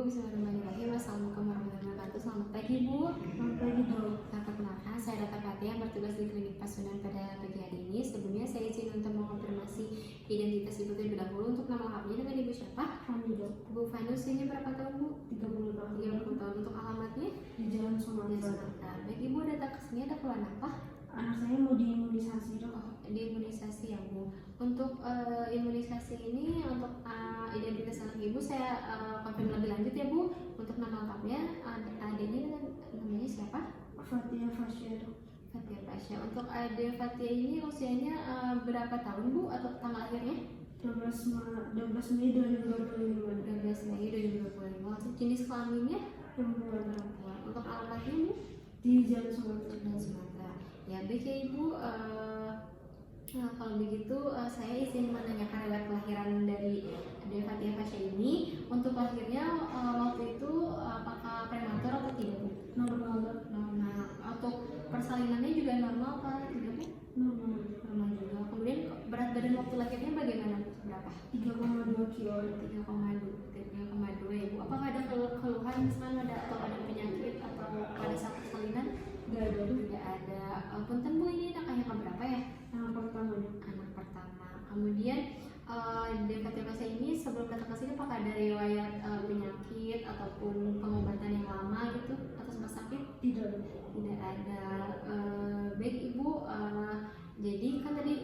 Bismillahirrahmanirrahim. Assalamualaikum warahmatullahi wabarakatuh. Selamat pagi Bu. Selamat pagi dok. Perkenalkan, saya Dr. Fatia yang bertugas di klinik Pasundan pada pagi hari ini. Sebelumnya saya izin untuk mengonfirmasi identitas Ibu terlebih dahulu. Untuk nama lengkapnya dengan Ibu siapa? Kami dok. Bu Fani, usianya berapa tahun Bu? 30 tahun. 30 tahun. Untuk alamatnya? Di Jalan Sumatera. Baik Ibu, datang ke sini ada keluhan apa? Anak saya mau diimunisasi dok. Diimunisasi ya Bu. Untuk imunisasi ini untuk identitas anak Ibu saya konfirm lebih lanjut ya Bu. Untuk nama lengkapnya adiknya dengan namanya siapa? Fatia Fasya dok. Fatia Pasha. Untuk adik Fatia ini usianya berapa tahun Bu atau tanggal lahirnya? 12 Mei 2025. 12 Mei 2025. Untuk jenis kelaminnya? Perempuan. Untuk alamatnya Bu? Di Jalan Sumatera. Dan Sumatera. Ya baik ya Ibu. Nah, kalau begitu saya izin menanyakan riwayat kelahiran dari adik Fatia Pasha ini. Untuk lahirnya waktu itu apakah prematur atau tidak Bu? Normal dok. Normal. Untuk persalinannya juga normal apa tidak Bu? Normal. Normal juga. Kemudian berat badan waktu lahirnya bagaimana? Berapa? 3,2 kilo. 3,2 ya Bu. Apakah ada keluhan misalkan atau ada penyakit atau pada saat persalinan? Gak ada dok. Tidak ada. Punten Bu, ini anak yang keberapa ya? Yang pertama dok. Anak pertama. Kemudian dari Fatia Pasha ini sebelum datang ke sini apakah ada riwayat penyakit ataupun pengobatan yang lama gitu atas rumah sakit? Tidak dok. Tidak ada. Baik Ibu, jadi kan tadi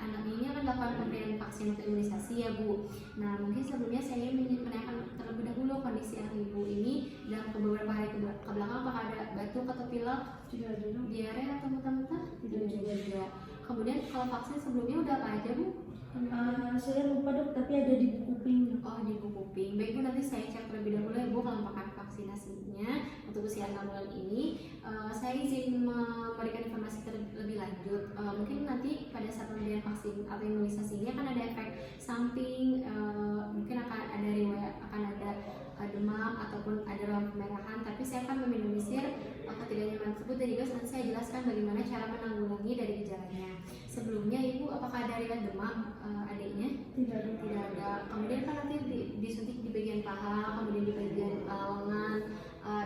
anak ini akan melakukan pemberian vaksin untuk imunisasi ya Bu. Nah mungkin sebelumnya saya menanyakan terlebih dahulu kondisi anak Ibu ini dalam beberapa hari kebelakang apakah ada batuk atau pilek, Tidak ada dok. diare atau muntah-muntah? Tidak juga. Kemudian kalau vaksin sebelumnya udah apa aja Bu? Saya lupa dok, tapi ada di buku pink. Oh di buku kuping. Baik Bu, nanti saya cek terlebih dahulu ya Bu kelengkapan vaksinasinya untuk usia 6 bulan ini. Saya izin memberikan informasi terlebih lanjut. Mungkin nanti pada saat pemberian vaksin atau imunisasi ini akan ada efek samping, mungkin akan ada riwayat, akan ada demam ataupun ada ruam kemerahan. Tapi saya akan meminimalisir ketidaknyamanan tersebut dan juga nanti saya jelaskan bagaimana cara menanggulangi dari gejalanya. Sebelumnya Ibu apakah ada riwayat demam adiknya? Tidak ada. Tidak ada. Kemudian kan nanti disuntik di bagian paha, kemudian di bagian lengan.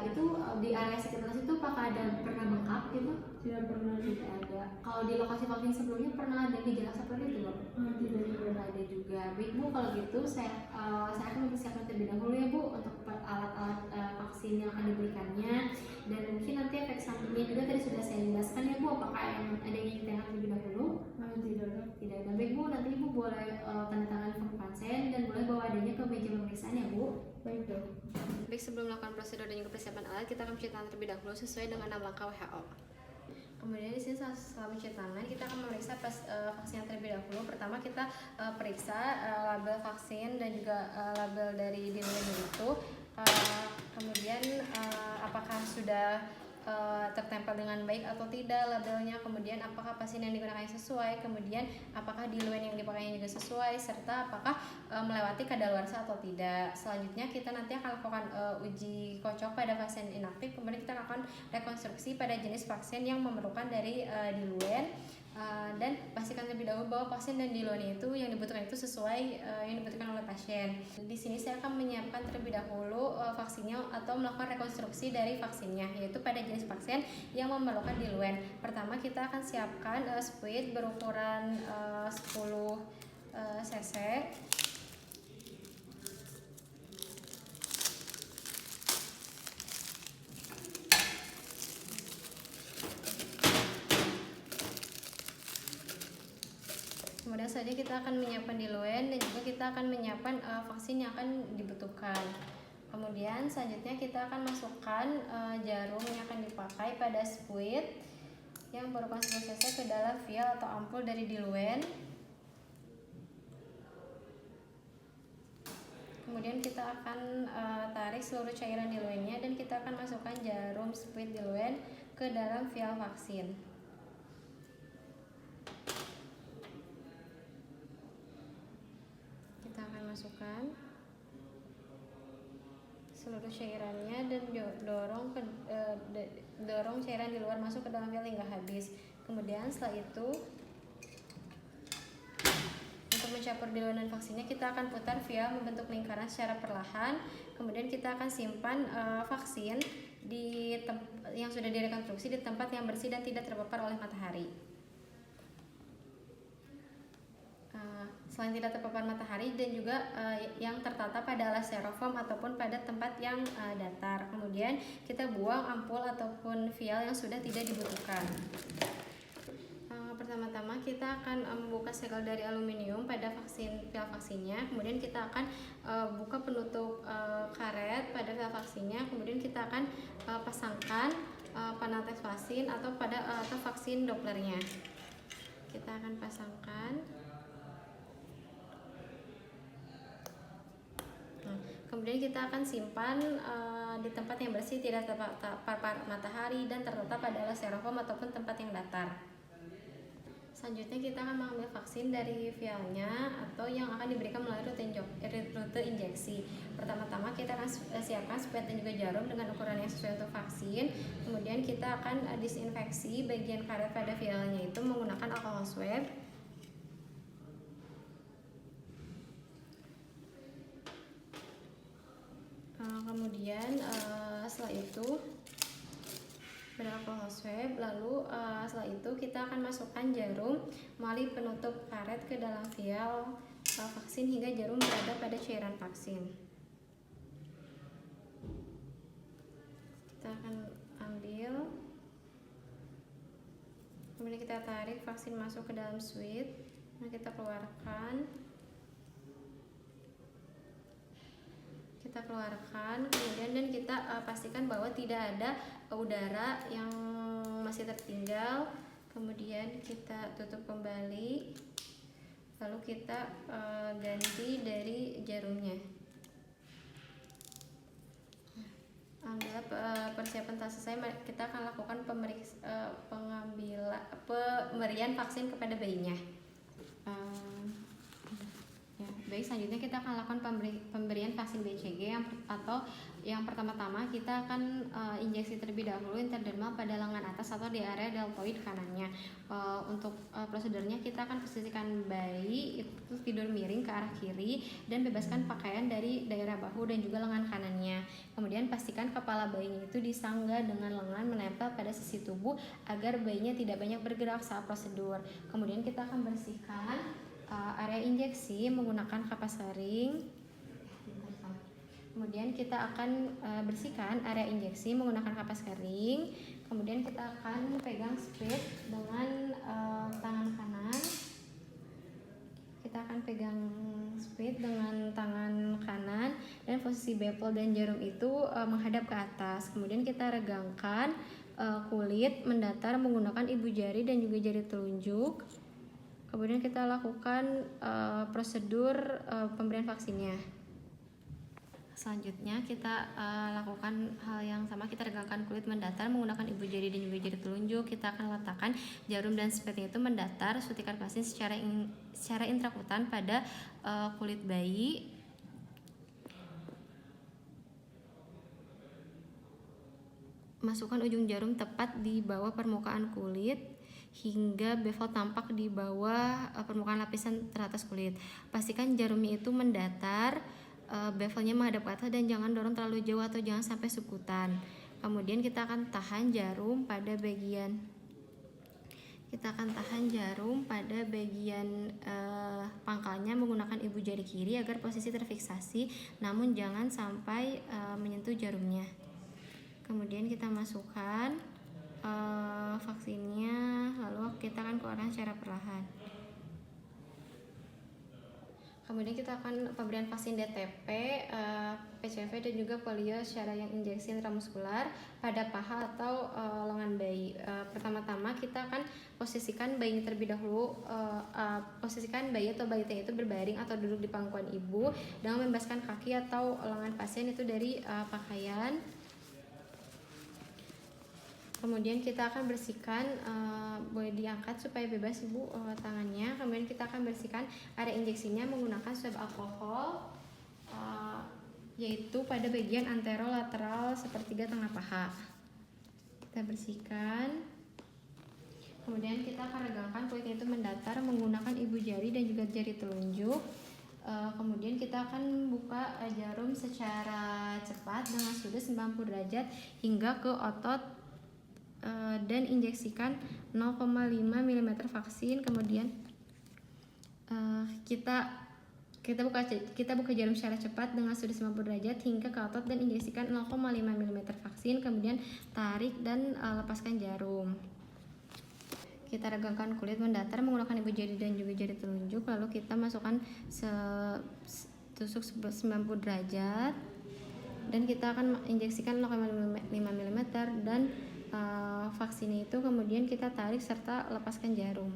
Itu di area sekitar situ apakah ada pernah bengkak gitu? Tidak pernah. Tidak ada. Kalau di lokasi vaksin sebelumnya pernah ada gejala seperti itu Pak? Tidak juga. Tidak ada juga. Baik Bu, kalau gitu saya akan mempersiapkan terlebih dahulu ya Bu untuk alat-alat vaksin yang akan diberikannya, dan mungkin nanti efek sampingnya juga tadi sudah saya jelaskan ya Bu. Apakah yang ada yang ditanyakan terlebih dahulu? Tidak ada. Tidak ada. Baik Bu, nanti Ibu boleh tanda tangan form konsen dan boleh bawa adanya ke meja pemeriksaan ya Bu. Baik dok. Baik, sebelum melakukan prosedur dan juga persiapan alat, kita akan mencuci tangan terlebih dahulu sesuai dengan 6 langkah WHO. Kemudian di sini setelah mencuci tangan, kita akan memeriksa vaksin yang terlebih dahulu. Pertama kita periksa label vaksin dan juga label dari diluennya itu. Kemudian apakah sudah tertempel dengan baik atau tidak labelnya, kemudian apakah vaksin yang digunakan sesuai, kemudian apakah diluen yang dipakainya juga sesuai, serta apakah melewati kadaluarsa atau tidak. Selanjutnya kita nanti akan lakukan uji kocok pada vaksin inaktif, kemudian kita akan rekonstruksi pada jenis vaksin yang memerlukan dari diluen. Dan pastikan terlebih dahulu bahwa vaksin dan diluennya itu yang dibutuhkan itu sesuai yang dibutuhkan oleh pasien. Di sini saya akan menyiapkan terlebih dahulu vaksinnya atau melakukan rekonstruksi dari vaksinnya, yaitu pada jenis vaksin yang memerlukan diluen. Pertama kita akan siapkan spuit berukuran 10 cc. Kemudian saja kita akan menyiapkan diluen dan juga kita akan menyiapkan vaksin yang akan dibutuhkan. Kemudian selanjutnya kita akan masukkan jarum yang akan dipakai pada spuit yang berukuran 10 cc ke dalam vial atau ampul dari diluen. Kemudian kita akan tarik seluruh cairan diluennya dan kita akan masukkan jarum spuit diluen ke dalam vial vaksin. Masukkan seluruh cairannya dan dorong cairan di luar masuk ke dalam vial hingga habis. Kemudian setelah itu untuk mencampur dilunan vaksinnya, kita akan putar vial membentuk lingkaran secara perlahan. Kemudian kita akan simpan vaksin di yang sudah direkonstruksi di tempat yang bersih dan tidak terpapar oleh matahari. Selain tidak terpapar matahari dan juga yang tertata pada alas styrofoam ataupun pada tempat yang datar. Kemudian kita buang ampul ataupun vial yang sudah tidak dibutuhkan. Pertama-tama kita akan membuka segel dari aluminium pada vial vaksinnya. Kemudian kita akan buka penutup karet pada vial vaksinnya. Kemudian kita akan pasangkan penetes vaksin atau vaksin Dopplernya. Kita akan pasangkan. Kemudian kita akan simpan di tempat yang bersih, tidak terpapar matahari dan terletak pada alas styrofoam ataupun tempat yang datar. Selanjutnya kita akan mengambil vaksin dari vialnya atau yang akan diberikan melalui rute injeksi. Pertama-tama kita akan siapkan spet dan juga jarum dengan ukuran yang sesuai untuk vaksin. Kemudian kita akan disinfeksi bagian karet pada vialnya itu menggunakan alkohol swab. Kemudian setelah itu beralkohol swab, lalu setelah itu kita akan masukkan jarum melalui penutup karet ke dalam vial vaksin hingga jarum berada pada cairan vaksin. Kita akan ambil, kemudian kita tarik vaksin masuk ke dalam suit. Nah, kita keluarkan. Kemudian dan kita pastikan bahwa tidak ada udara yang masih tertinggal. Kemudian kita tutup kembali, lalu kita ganti dari jarumnya. Alhamdulillah persiapan telah selesai. Kita akan lakukan pemberian vaksin kepada bayinya. Baik, selanjutnya kita akan lakukan pemberian vaksin BCG atau yang pertama-tama kita akan injeksi terlebih dahulu intradermal pada lengan atas atau di area deltoid kanannya. Untuk prosedurnya kita akan posisikan bayi itu tidur miring ke arah kiri dan bebaskan pakaian dari daerah bahu dan juga lengan kanannya. Kemudian pastikan kepala bayinya itu disangga dengan lengan menempel pada sisi tubuh agar bayinya tidak banyak bergerak saat prosedur. Kemudian kita akan bersihkan area injeksi menggunakan kapas kering. Kemudian kita akan bersihkan area injeksi menggunakan kapas kering. Kemudian kita akan pegang speed dengan tangan kanan. Kita akan pegang speed dengan tangan kanan dan posisi bevel dan jarum itu menghadap ke atas. Kemudian kita regangkan kulit mendatar menggunakan ibu jari dan juga jari telunjuk. Kemudian kita lakukan prosedur pemberian vaksinnya. Selanjutnya kita lakukan hal yang sama, kita regangkan kulit mendatar menggunakan ibu jari dan juga jari telunjuk. Kita akan letakkan jarum dan spetnya itu mendatar, suntikan vaksin secara intrakutan pada kulit bayi. Masukkan ujung jarum tepat di bawah permukaan kulit hingga bevel tampak di bawah permukaan lapisan teratas kulit. Pastikan jarumnya itu mendatar, bevelnya menghadap ke atas dan jangan dorong terlalu jauh atau jangan sampai sekutan. Kemudian kita akan tahan jarum pada bagian pangkalnya menggunakan ibu jari kiri agar posisi terfiksasi, namun jangan sampai menyentuh jarumnya. Kemudian kita masukkan vaksinnya, lalu kita akan keluarkan secara perlahan. Kemudian kita akan pemberian vaksin DTP, PCV dan juga polio secara yang injeksi intramuskular pada paha atau lengan bayi. Pertama-tama kita akan posisikan bayi terlebih dahulu, posisikan bayi atau balita itu berbaring atau duduk di pangkuan ibu dengan membebaskan kaki atau lengan pasien itu dari pakaian. Kemudian kita akan bersihkan, boleh diangkat supaya bebas ibu tangannya. Kemudian kita akan bersihkan area injeksinya menggunakan swab alkohol, yaitu pada bagian anterolateral sepertiga tengah paha. Kita bersihkan. Kemudian kita akan regangkan kulitnya itu mendatar menggunakan ibu jari dan juga jari telunjuk. Kemudian kita akan buka jarum secara cepat dengan sudut 90 derajat hingga ke otot dan injeksikan 0,5 mm vaksin. Kemudian kita buka jarum secara cepat dengan sudut 90 derajat hingga ke otot dan injeksikan 0,5 mm vaksin. Kemudian tarik dan lepaskan jarum. Kita regangkan kulit mendatar menggunakan ibu jari dan juga jari telunjuk, lalu kita masukkan tusuk 90 derajat dan kita akan injeksikan 0,5 mm dan vaksin itu kemudian kita tarik serta lepaskan jarum.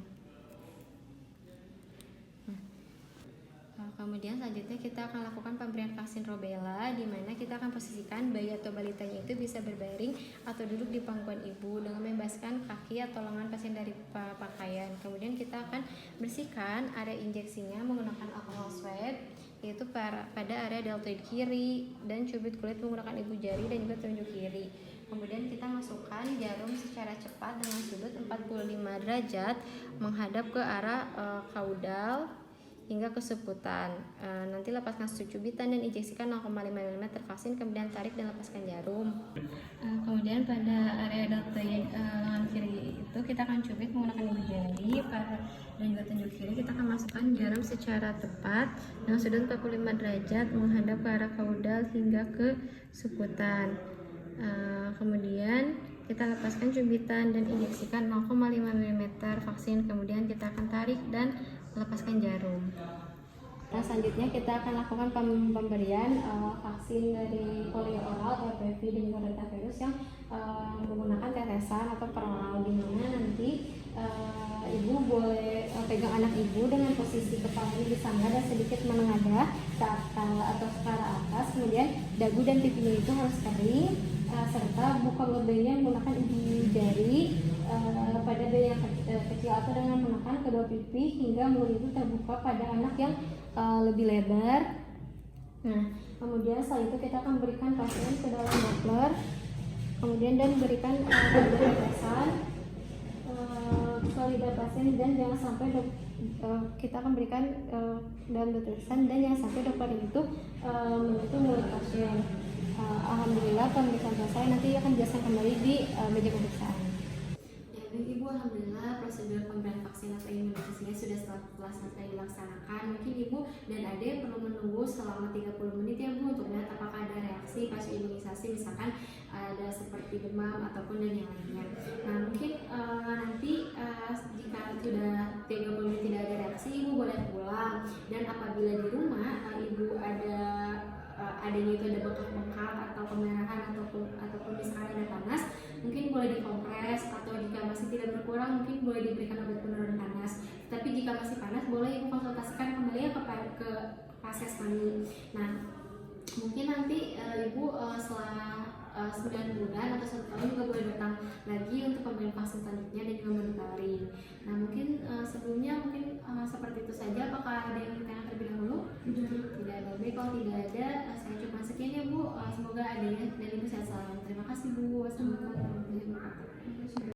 Kemudian selanjutnya kita akan lakukan pemberian vaksin rubella, di mana kita akan posisikan bayi atau balitanya itu bisa berbaring atau duduk di pangkuan ibu dengan membebaskan kaki atau lengan pasien dari pakaian. Kemudian kita akan bersihkan area injeksinya menggunakan alkohol swab, yaitu pada area deltoid kiri, dan cubit kulit menggunakan ibu jari dan juga telunjuk kiri. Kemudian kita masukkan jarum secara cepat dengan sudut 45 derajat menghadap ke arah kaudal hingga ke seputan. Nanti lepaskan cubitan dan injeksikan 0,5 mm vaksin, kemudian tarik dan lepaskan jarum. Kemudian pada area deltoid lengan kiri itu kita akan cubit menggunakan ibu jari dan juga telunjuk kiri. Kita akan masukkan jarum secara tepat dengan sudut 45 derajat menghadap ke arah kaudal hingga ke seputan. Kemudian kita lepaskan cubitan dan injeksikan 0,5 mm vaksin, kemudian kita akan tarik dan lepaskan jarum. Nah, selanjutnya kita akan lakukan pemberian vaksin dari polio oral, HPV dan juga rotavirus yang menggunakan tetesan atau per oral, di mana nanti ibu boleh pegang anak ibu dengan posisi kepalanya disangga dan sedikit menengadah atau ke arah atas. Kemudian dagu dan pipinya itu harus kering, serta buka lubangnya menggunakan ibu jari pada bayi yang kecil atau dengan menekan kedua pipi hingga mulut itu terbuka pada anak yang lebih lebar. Nah, kemudian setelah itu kita akan berikan pasien ke dalam Doppler, kemudian dan berikan tetesan ke lidah pasien, dan jangan sampai kita akan berikan dalam tetesan dan jangan sampai dokter itu menyentuh mulut pasien. Alhamdulillah pemeriksaan selesai, nanti akan dijelaskan kembali di meja pemeriksaan. Ibu, alhamdulillah prosedur pemberian vaksin atau imunisasinya sudah selesai dilaksanakan. Mungkin ibu dan adik perlu menunggu selama 30 menit ya bu, untuk melihat apakah ada reaksi pasca imunisasi, misalkan ada seperti demam ataupun dan yang lainnya. Nah, mungkin nanti jika sudah 30 menit tidak ada reaksi, ibu boleh pulang. Dan apabila di rumah ibu adanya itu ada bengkak-bengkak atau kemerahan ataupun misalkan ada panas, mungkin boleh dikompres, atau jika masih tidak berkurang mungkin boleh diberikan obat penurun panas. Tapi jika masih panas, boleh ibu konsultasikan kembali ya ke paskes kami. Nah, mungkin nanti ibu setelah 9 bulan atau 1 tahun juga boleh datang lagi untuk pemberian vaksin selanjutnya dan juga monitoring. Nah, mungkin sebelumnya seperti itu saja. Apakah ada yang ditanyakan terlebih dahulu? Tidak ada. Baik, kalau tidak ada, saya cuma sekian ya bu. Semoga adanya dan ibu sehat selalu. Terima kasih bu. Wassalamualaikum warahmatullahi wabarakatuh.